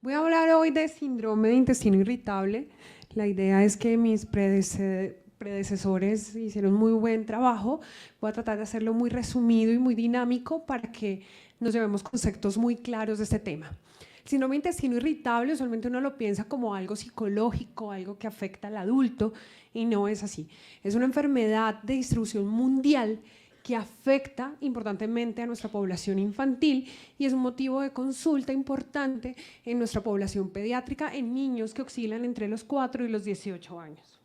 Voy a hablar hoy de síndrome de intestino irritable. La idea es que mis predecesores hicieron muy buen trabajo. Voy a tratar de hacerlo muy resumido y muy dinámico para que nos llevemos conceptos muy claros de este tema. El síndrome de intestino irritable usualmente uno lo piensa como algo psicológico, algo que afecta al adulto, y no es así. Es una enfermedad de distribución mundial que afecta importantemente a nuestra población infantil y es un motivo de consulta importante en nuestra población pediátrica en niños que oscilan entre los 4 y los 18 años.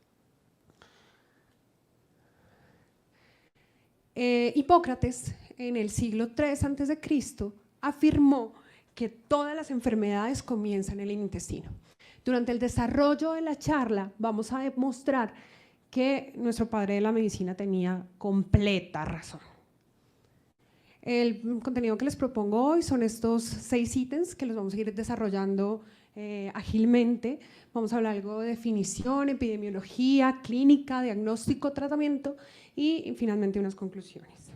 Hipócrates, en el siglo III a.C., afirmó que todas las enfermedades comienzan en el intestino. Durante el desarrollo de la charla vamos a demostrar que nuestro padre de la medicina tenía completa razón. El contenido que les propongo hoy son estos 6 ítems que los vamos a ir desarrollando ágilmente. Vamos a hablar algo de definición, epidemiología, clínica, diagnóstico, tratamiento y finalmente unas conclusiones.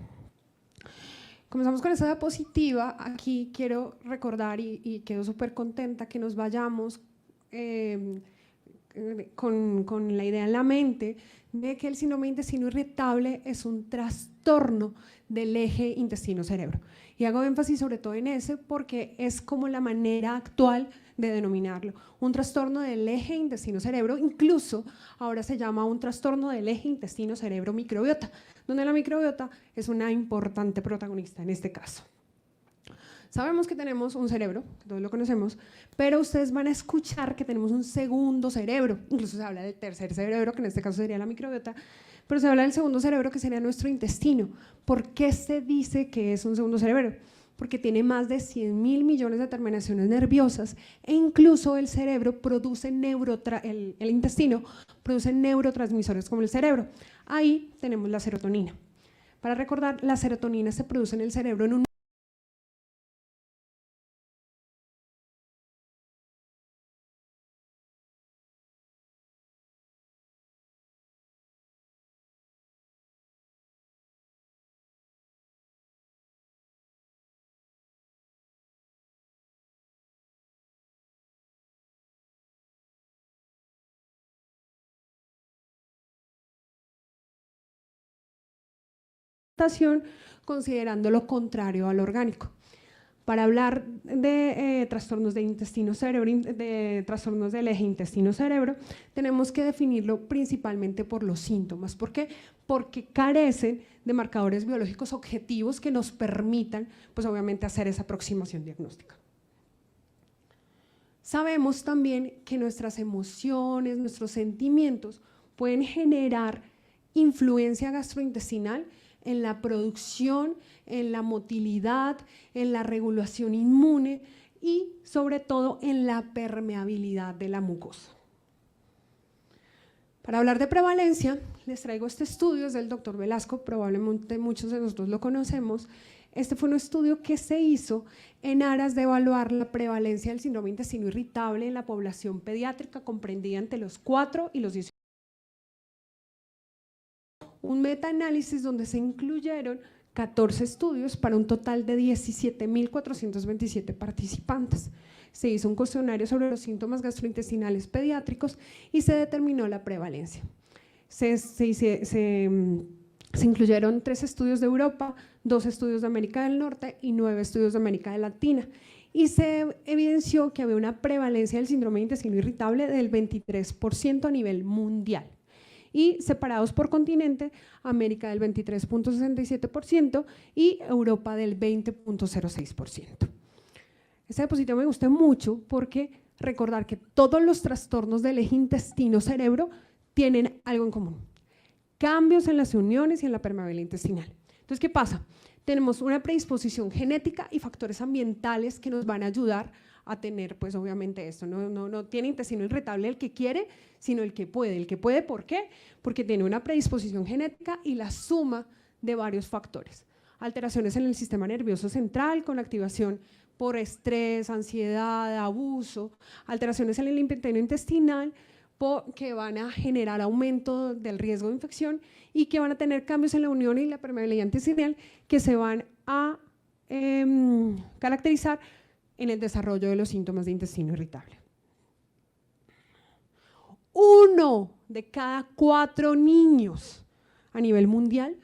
Comenzamos con esta diapositiva. Aquí quiero recordar y quedo súper contenta que nos vayamos con la idea en la mente de que el síndrome de intestino irritable es un trastorno del eje intestino-cerebro. Y hago énfasis sobre todo en ese porque es como la manera actual de denominarlo. Un trastorno del eje intestino-cerebro, incluso ahora se llama un trastorno del eje intestino-cerebro-microbiota, donde la microbiota es una importante protagonista en este caso. Sabemos que tenemos un cerebro, que todos lo conocemos, pero ustedes van a escuchar que tenemos un segundo cerebro, incluso se habla del tercer cerebro, que en este caso sería la microbiota, pero se habla del segundo cerebro, que sería nuestro intestino. ¿Por qué se dice que es un segundo cerebro? Porque tiene más de 100.000 millones de terminaciones nerviosas e incluso el cerebro produce el intestino produce neurotransmisores como el cerebro. Ahí tenemos la serotonina. Para recordar, la serotonina se produce en el cerebro en un considerando lo contrario al orgánico. Para hablar de trastornos de intestino-cerebro, de trastornos del eje intestino-cerebro, tenemos que definirlo principalmente por los síntomas. ¿Por qué? Porque carecen de marcadores biológicos objetivos que nos permitan, pues obviamente, hacer esa aproximación diagnóstica. Sabemos también que nuestras emociones, nuestros sentimientos pueden generar influencia gastrointestinal en la producción, en la motilidad, en la regulación inmune y sobre todo en la permeabilidad de la mucosa. Para hablar de prevalencia, les traigo este estudio, es del doctor Velasco, probablemente muchos de nosotros lo conocemos. Este fue un estudio que se hizo en aras de evaluar la prevalencia del síndrome de intestino irritable en la población pediátrica comprendida entre los 4 y los 18. Un metaanálisis donde se incluyeron 14 estudios para un total de 17.427 participantes. Se hizo un cuestionario sobre los síntomas gastrointestinales pediátricos y se determinó la prevalencia. Se incluyeron 3 estudios de Europa, 2 estudios de América del Norte y 9 estudios de América Latina. Y se evidenció que había una prevalencia del síndrome de intestino irritable del 23% a nivel mundial. Y separados por continente, América del 23.67% y Europa del 20.06%. Esta diapositiva me gusta mucho porque recordar que todos los trastornos del eje intestino-cerebro tienen algo en común: cambios en las uniones y en la permeabilidad intestinal. Entonces, ¿qué pasa? Tenemos una predisposición genética y factores ambientales que nos van a ayudar a tener, pues obviamente esto, no tiene intestino irritable el que quiere, sino el que puede. El que puede, ¿por qué? Porque tiene una predisposición genética y la suma de varios factores. Alteraciones en el sistema nervioso central con activación por estrés, ansiedad, abuso, alteraciones en el intestino intestinal que van a generar aumento del riesgo de infección y que van a tener cambios en la unión y la permeabilidad intestinal que se van a caracterizar en el desarrollo de los síntomas de intestino irritable. 1 de cada 4 niños a nivel mundial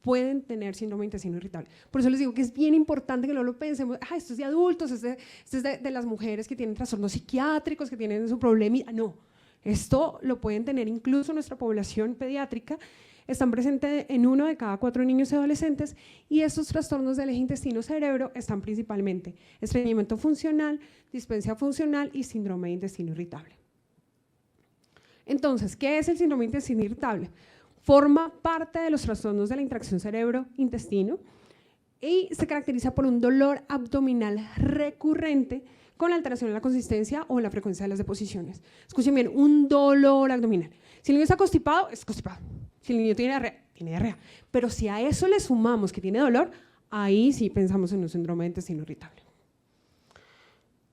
pueden tener síndrome de intestino irritable. Por eso les digo que es bien importante que no lo pensemos, esto es de adultos, esto es de las mujeres que tienen trastornos psiquiátricos, que tienen su problema. No, esto lo pueden tener incluso nuestra población pediátrica. Están presentes en 1 de cada 4 niños y adolescentes, y estos trastornos del eje intestino-cerebro están principalmente estreñimiento funcional, dispepsia funcional y síndrome de intestino irritable. Entonces, ¿qué es el síndrome de intestino irritable? Forma parte de los trastornos de la interacción cerebro-intestino y se caracteriza por un dolor abdominal recurrente con alteración en la consistencia o en la frecuencia de las deposiciones. Escuchen bien, un dolor abdominal. Si el niño está constipado, es constipado. Si el niño tiene diarrea, tiene diarrea. Pero si a eso le sumamos que tiene dolor, ahí sí pensamos en un síndrome de intestino irritable.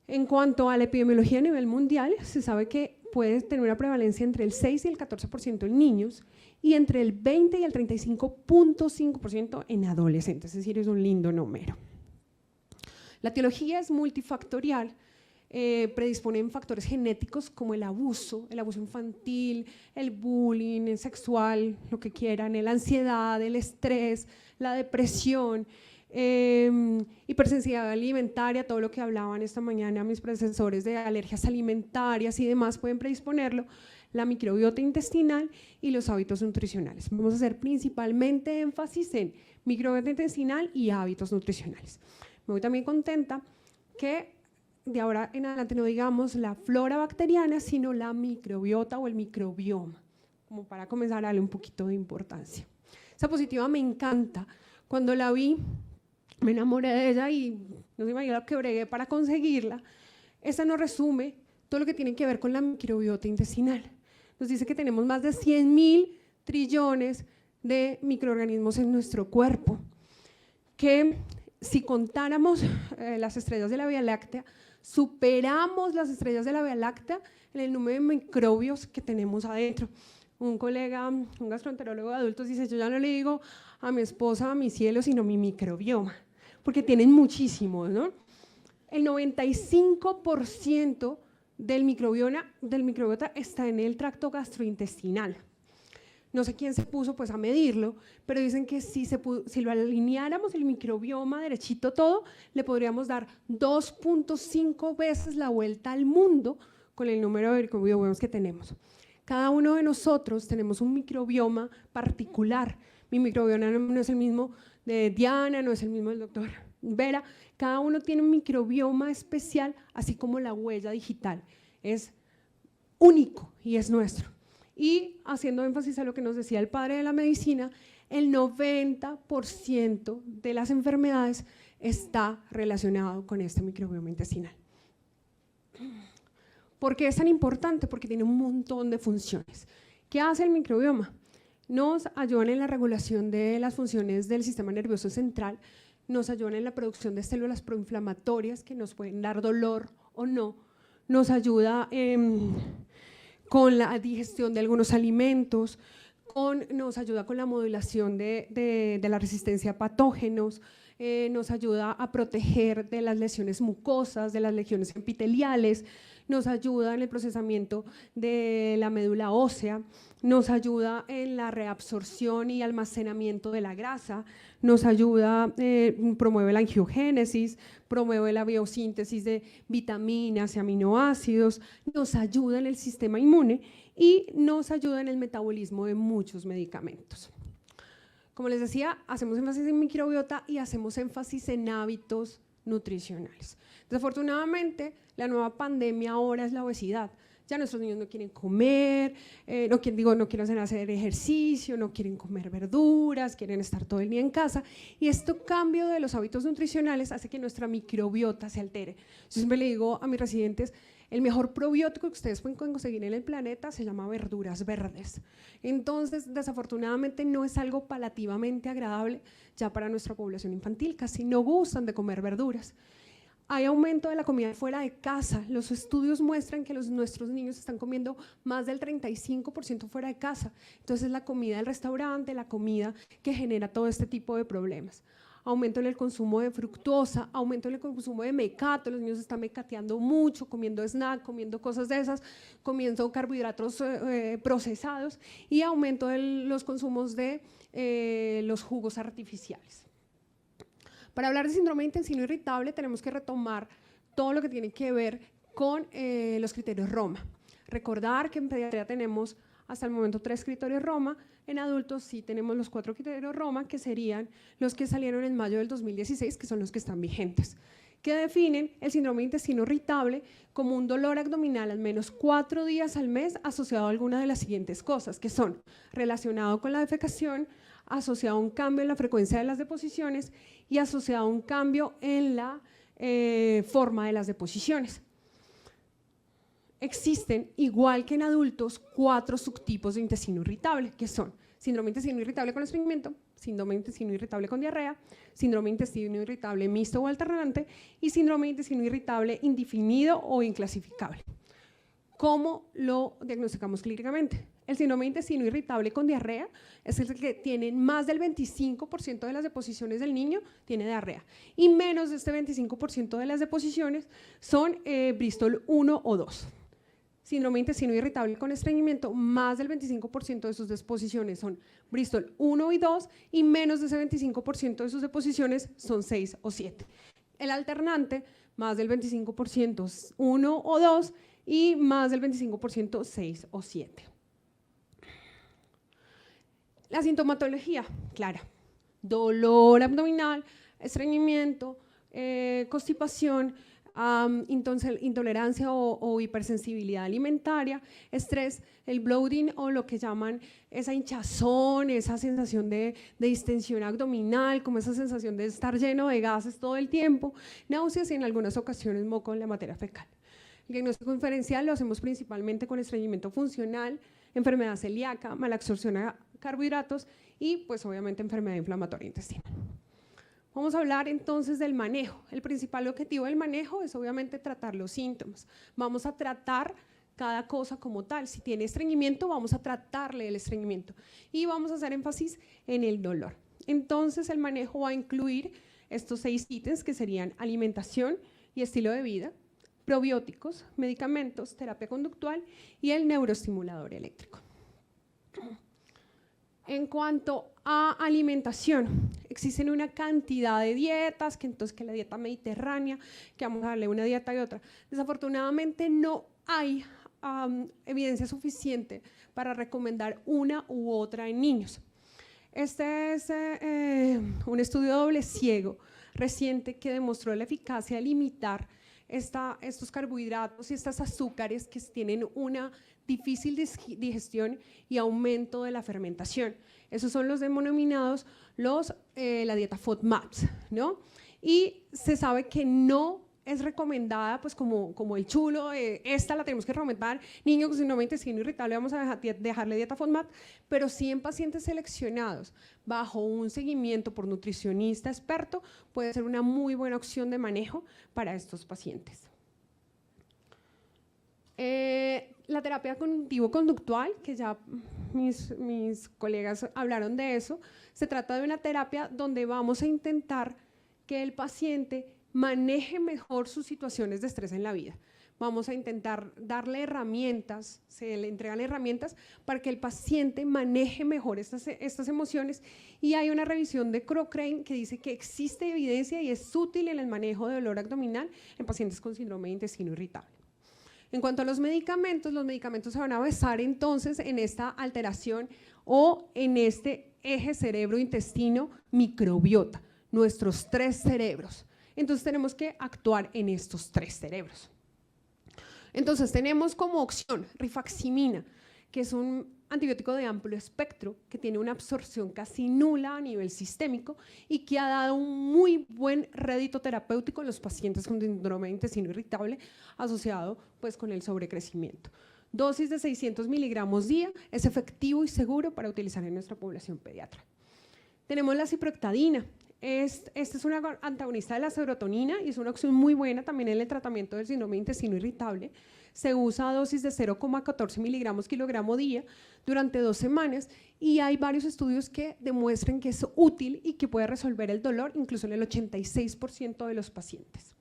En cuanto a la epidemiología a nivel mundial, se sabe que puede tener una prevalencia entre el 6 y el 14% en niños y entre el 20 y el 35.5% en adolescentes, es decir, es un lindo número. La etiología es multifactorial, predisponen factores genéticos como el abuso infantil, el bullying, el sexual, lo que quieran, la ansiedad, el estrés, la depresión, hipersensibilidad alimentaria, todo lo que hablaban esta mañana mis predecesores de alergias alimentarias y demás pueden predisponerlo, la microbiota intestinal y los hábitos nutricionales. Vamos a hacer principalmente énfasis en microbiota intestinal y hábitos nutricionales. Me voy también contenta que de ahora en adelante no digamos la flora bacteriana, sino la microbiota o el microbioma, como para comenzar a darle un poquito de importancia. Esa diapositiva me encanta. Cuando la vi, me enamoré de ella y no se imagina lo que bregué para conseguirla. Esta nos resume todo lo que tiene que ver con la microbiota intestinal. Nos dice que tenemos más de 100.000 trillones de microorganismos en nuestro cuerpo, que si contáramos las estrellas de la Vía Láctea, superamos las estrellas de la Vía Láctea en el número de microbios que tenemos adentro. Un colega, un gastroenterólogo de adultos dice, yo ya no le digo a mi esposa, a mi cielo, sino mi microbioma, porque tienen muchísimos, ¿no? El 95% del microbiota está en el tracto gastrointestinal. No sé quién se puso pues a medirlo, pero dicen que si lo alineáramos el microbioma derechito todo, le podríamos dar 2.5 veces la vuelta al mundo con el número de microbiomas que tenemos. Cada uno de nosotros tenemos un microbioma particular. Mi microbioma no es el mismo de Diana, no es el mismo del doctor Vera. Cada uno tiene un microbioma especial, así como la huella digital. Es único y es nuestro. Y haciendo énfasis a lo que nos decía el padre de la medicina, el 90% de las enfermedades está relacionado con este microbioma intestinal. ¿Por qué es tan importante? Porque tiene un montón de funciones. ¿Qué hace el microbioma? Nos ayudan en la regulación de las funciones del sistema nervioso central, nos ayudan en la producción de células proinflamatorias que nos pueden dar dolor o no, nos ayuda con la digestión de algunos alimentos, nos ayuda con la modulación de la resistencia a patógenos, nos ayuda a proteger de las lesiones mucosas, de las lesiones epiteliales, nos ayuda en el procesamiento de la médula ósea, nos ayuda en la reabsorción y almacenamiento de la grasa, nos ayuda, promueve la angiogénesis, promueve la biosíntesis de vitaminas y aminoácidos, nos ayuda en el sistema inmune y nos ayuda en el metabolismo de muchos medicamentos. Como les decía, hacemos énfasis en microbiota y hacemos énfasis en hábitos nutricionales. Desafortunadamente, la nueva pandemia ahora es la obesidad. Ya nuestros niños no quieren comer, no quieren hacer ejercicio, no quieren comer verduras, quieren estar todo el día en casa. Y este cambio de los hábitos nutricionales hace que nuestra microbiota se altere. Yo siempre le digo a mis residentes, el mejor probiótico que ustedes pueden conseguir en el planeta se llama verduras verdes. Entonces, desafortunadamente, no es algo palativamente agradable ya para nuestra población infantil. Casi no gustan de comer verduras. Hay aumento de la comida fuera de casa. Los estudios muestran que nuestros niños están comiendo más del 35% fuera de casa. Entonces, la comida del restaurante, la comida que genera todo este tipo de problemas. aumento en el consumo de fructosa, aumento en el consumo de mecato, los niños están mecateando mucho, comiendo snack, comiendo cosas de esas, comiendo carbohidratos procesados y aumento de los consumos de los jugos artificiales. Para hablar de síndrome de intestino irritable tenemos que retomar todo lo que tiene que ver con los criterios Roma. Recordar que en pediatría tenemos hasta el momento 3 criterios Roma, en adultos sí tenemos los 4 criterios Roma, que serían los que salieron en mayo del 2016, que son los que están vigentes, que definen el síndrome de intestino irritable como un dolor abdominal al menos 4 días al mes asociado a alguna de las siguientes cosas, que son relacionado con la defecación, asociado a un cambio en la frecuencia de las deposiciones y asociado a un cambio en la forma de las deposiciones. Existen, igual que en adultos, 4 subtipos de intestino irritable, que son síndrome de intestino irritable con estreñimiento, síndrome de intestino irritable con diarrea, síndrome de intestino irritable mixto o alternante y síndrome de intestino irritable indefinido o inclasificable. ¿Cómo lo diagnosticamos clínicamente? El síndrome de intestino irritable con diarrea es el que tiene más del 25% de las deposiciones del niño tiene diarrea y menos de este 25% de las deposiciones son Bristol 1 o 2. Síndrome de intestino irritable con estreñimiento, más del 25% de sus deposiciones son Bristol 1 y 2 y menos de ese 25% de sus deposiciones son 6 o 7. El alternante, más del 25% 1 o 2 y más del 25% 6 o 7. La sintomatología, clara, dolor abdominal, estreñimiento, constipación, intolerancia o hipersensibilidad alimentaria, estrés, el bloating o lo que llaman esa hinchazón, esa sensación de distensión abdominal, como esa sensación de estar lleno de gases todo el tiempo, náuseas y en algunas ocasiones moco en la materia fecal. El diagnóstico diferencial lo hacemos principalmente con estreñimiento funcional, enfermedad celíaca, mala absorción a carbohidratos y pues obviamente enfermedad inflamatoria intestinal. Vamos a hablar entonces del manejo. El principal objetivo del manejo es obviamente tratar los síntomas. Vamos a tratar cada cosa como tal. Si tiene estreñimiento, vamos a tratarle el estreñimiento y vamos a hacer énfasis en el dolor. Entonces el manejo va a incluir estos 6 ítems que serían alimentación y estilo de vida, probióticos, medicamentos, terapia conductual y el neuroestimulador eléctrico. En cuanto a alimentación, existen una cantidad de dietas, que entonces que la dieta mediterránea, que vamos a darle una dieta y otra. Desafortunadamente no hay evidencia suficiente para recomendar una u otra en niños. Este es un estudio doble ciego reciente que demostró la eficacia de limitar estos carbohidratos y estos azúcares que tienen una difícil digestión y aumento de la fermentación. Esos son los denominados la dieta FODMAPs, ¿no? Y se sabe que no es recomendada, pues como el chulo, esta la tenemos que recomendar, niños con síndrome de intestino irritable vamos a dejarle dieta FODMAP, pero sí en pacientes seleccionados, bajo un seguimiento por nutricionista experto, puede ser una muy buena opción de manejo para estos pacientes. La terapia cognitivo-conductual, que ya mis colegas hablaron de eso, se trata de una terapia donde vamos a intentar que el paciente maneje mejor sus situaciones de estrés en la vida. Vamos a intentar darle herramientas, se le entregan herramientas para que el paciente maneje mejor estas emociones y hay una revisión de Cochrane que dice que existe evidencia y es útil en el manejo de dolor abdominal en pacientes con síndrome de intestino irritable. En cuanto a los medicamentos se van a basar entonces en esta alteración o en este eje cerebro-intestino-microbiota, nuestros 3 cerebros. Entonces tenemos que actuar en estos 3 cerebros. Entonces tenemos como opción rifaximina, que es un antibiótico de amplio espectro que tiene una absorción casi nula a nivel sistémico y que ha dado un muy buen rédito terapéutico en los pacientes con síndrome de intestino irritable asociado pues con el sobrecrecimiento. Dosis de 600 miligramos día es efectivo y seguro para utilizar en nuestra población pediatra. Tenemos la ciproctadina. Este es un antagonista de la serotonina y es una opción muy buena también en el tratamiento del síndrome de intestino irritable. Se usa a dosis de 0,14 miligramos kilogramo día durante 2 semanas y hay varios estudios que demuestran que es útil y que puede resolver el dolor incluso en el 86% de los pacientes.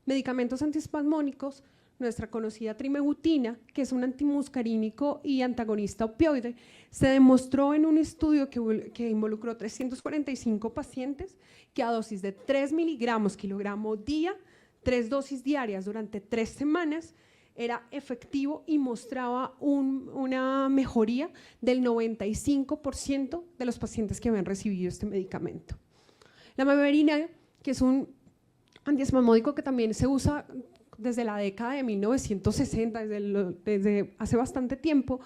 Medicamentos antiespasmónicos, nuestra conocida trimebutina, que es un antimuscarínico y antagonista opioide, se demostró en un estudio que involucró 345 pacientes que a dosis de 3 miligramos kilogramo día, 3 dosis diarias durante 3 semanas, era efectivo y mostraba una mejoría del 95% de los pacientes que habían recibido este medicamento. La meverina, que es un antiespasmódico que también se usa desde la década de 1960, desde hace bastante tiempo,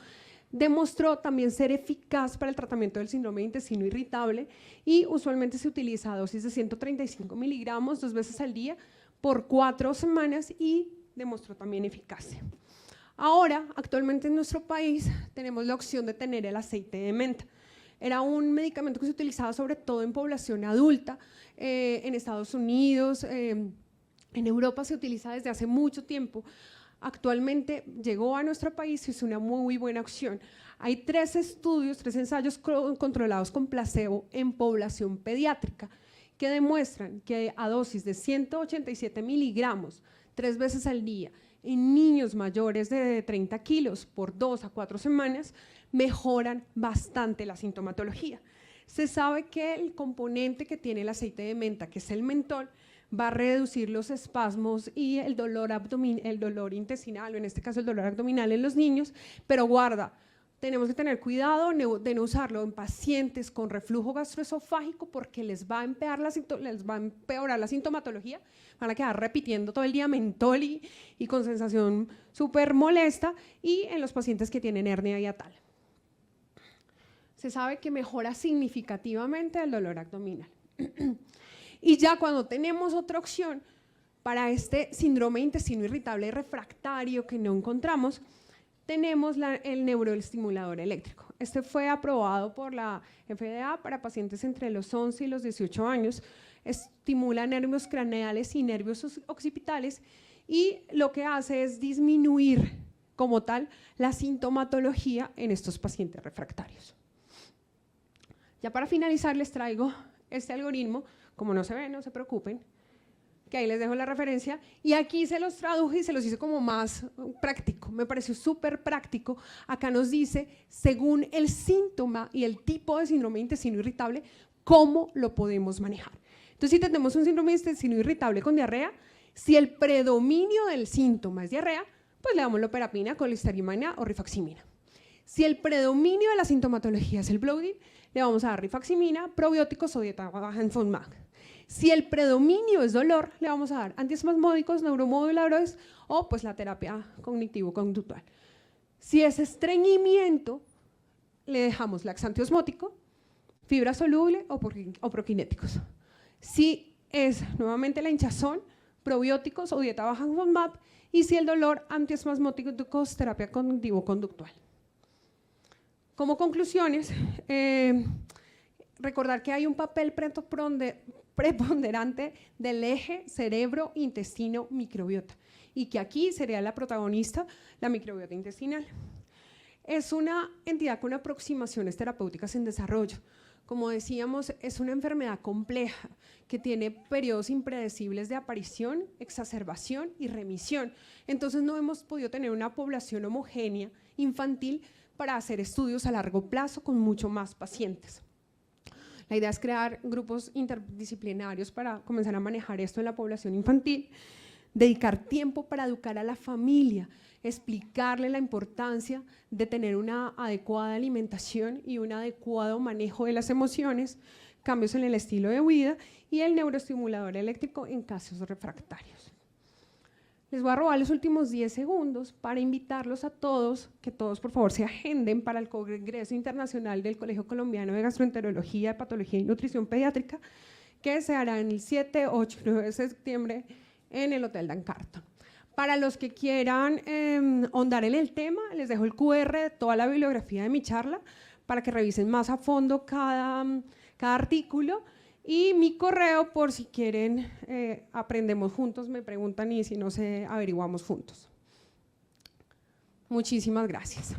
demostró también ser eficaz para el tratamiento del síndrome de intestino irritable y usualmente se utiliza a dosis de 135 miligramos 2 veces al día por 4 semanas y demostró también eficacia. Ahora, actualmente en nuestro país tenemos la opción de tener el aceite de menta. Era un medicamento que se utilizaba sobre todo en población adulta, en Estados Unidos, en Europa se utiliza desde hace mucho tiempo. Actualmente llegó a nuestro país y es una muy buena opción. Hay 3 estudios, 3 ensayos controlados con placebo en población pediátrica que demuestran que a dosis de 187 miligramos 3 veces al día en niños mayores de 30 kilos por 2 a 4 semanas mejoran bastante la sintomatología. Se sabe que el componente que tiene el aceite de menta, que es el mentol, va a reducir los espasmos y el dolor intestinal, o en este caso el dolor abdominal en los niños, pero guarda, tenemos que tener cuidado de no usarlo en pacientes con reflujo gastroesofágico porque les va a empeorar la sintomatología, van a quedar repitiendo todo el día mentol y con sensación súper molesta, y en los pacientes que tienen hernia hiatal. Se sabe que mejora significativamente el dolor abdominal. Y ya cuando tenemos otra opción para este síndrome de intestino irritable refractario que no encontramos, tenemos el neuroestimulador eléctrico. Este fue aprobado por la FDA para pacientes entre los 11 y los 18 años, estimula nervios craneales y nervios occipitales y lo que hace es disminuir como tal la sintomatología en estos pacientes refractarios. Ya para finalizar les traigo este algoritmo. Como no se ve, no se preocupen, que ahí les dejo la referencia, y aquí se los traduje y se los hice como más práctico, me pareció súper práctico. Acá nos dice, según el síntoma y el tipo de síndrome de intestino irritable, cómo lo podemos manejar. Entonces, si tenemos un síndrome de intestino irritable con diarrea, si el predominio del síntoma es diarrea, pues le damos loperapina, colisterimina o rifaximina. Si el predominio de la sintomatología es el bloating, le vamos a dar rifaximina, probióticos o dieta baja en FODMAP. Si el predominio es dolor, le vamos a dar antiespasmódicos, neuromoduladores o pues la terapia cognitivo-conductual. Si es estreñimiento, le dejamos laxante osmótico, fibra soluble o prokinéticos. Si es nuevamente la hinchazón, probióticos o dieta baja en FODMAP, y si el dolor, antiespasmódicos, terapia cognitivo-conductual. Como conclusiones, recordar que hay un papel preponderante del eje cerebro-intestino-microbiota y que aquí sería la protagonista la microbiota intestinal. Es una entidad con aproximaciones terapéuticas en desarrollo. Como decíamos, es una enfermedad compleja que tiene periodos impredecibles de aparición, exacerbación y remisión. Entonces no hemos podido tener una población homogénea infantil para hacer estudios a largo plazo con mucho más pacientes. La idea es crear grupos interdisciplinarios para comenzar a manejar esto en la población infantil, dedicar tiempo para educar a la familia, explicarle la importancia de tener una adecuada alimentación y un adecuado manejo de las emociones, cambios en el estilo de vida y el neuroestimulador eléctrico en casos refractarios. Les voy a robar los últimos 10 segundos para invitarlos a todos, que todos por favor se agenden para el Congreso Internacional del Colegio Colombiano de Gastroenterología, Patología y Nutrición Pediátrica, que se hará en el 7, 8 y 9 de septiembre en el Hotel Dan Carton. Para los que quieran ahondar en el tema, les dejo el QR de toda la bibliografía de mi charla para que revisen más a fondo cada artículo. Y mi correo, por si quieren, aprendemos juntos, me preguntan y si no sé, averiguamos juntos. Muchísimas gracias.